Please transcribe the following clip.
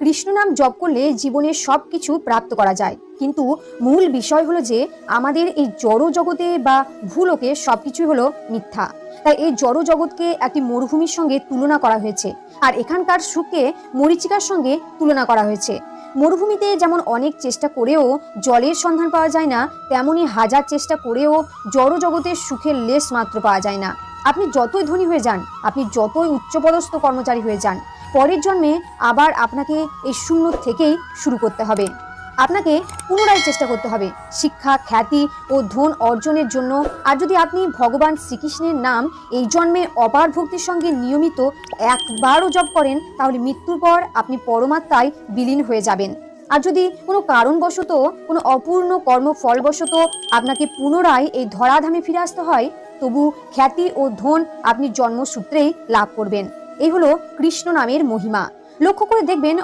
কৃষ্ণ নাম জপ করলে জীবনের সবকিছু প্রাপ্ত করা যায়, কিন্তু মূল বিষয় হলো যে আমাদের এই জড় জগতে বা ভূলোকে সবকিছুই হলো মিথ্যা। তাই এই জড় জগৎকে একটি মরুভূমির সঙ্গে তুলনা করা হয়েছে, আর এখানকার সুখকে মরীচিকার সঙ্গে তুলনা করা হয়েছে। মরুভূমিতে যেমন অনেক চেষ্টা করেও জলের সন্ধান পাওয়া যায় না, তেমনি হাজার চেষ্টা করেও জড় জগতের সুখের লেশ মাত্র পাওয়া যায় না। আপনি যতই ধনী হয়ে যান, আপনি যতই উচ্চপদস্থ কর্মচারী হয়ে যান, পরের জন্মে আবার আপনাকে এই শূন্য থেকেই শুরু করতে হবে। আপনাকে পুনরায় চেষ্টা করতে হবে শিক্ষা, খ্যাতি ও ধন অর্জনের জন্য। আর যদি আপনি ভগবান শ্রীকৃষ্ণের নাম এই জন্মে অপার ভক্তির সঙ্গে নিয়মিত একবারও জপ করেন, তাহলে মৃত্যুর পর আপনি পরমাত্মায় বিলীন হয়ে যাবেন। আর যদি কোনো কারণবশত, কোনো অপূর্ণ কর্মফলবশত আপনাকে পুনরায় এই ধরাধামে ফিরে আসতে হয়, তবু খ্যাতি ও ধন আপনি জন্মসূত্রেই লাভ করবেন। এই হলো কৃষ্ণ নামের মহিমা। লক্ষ্য করে দেখবেন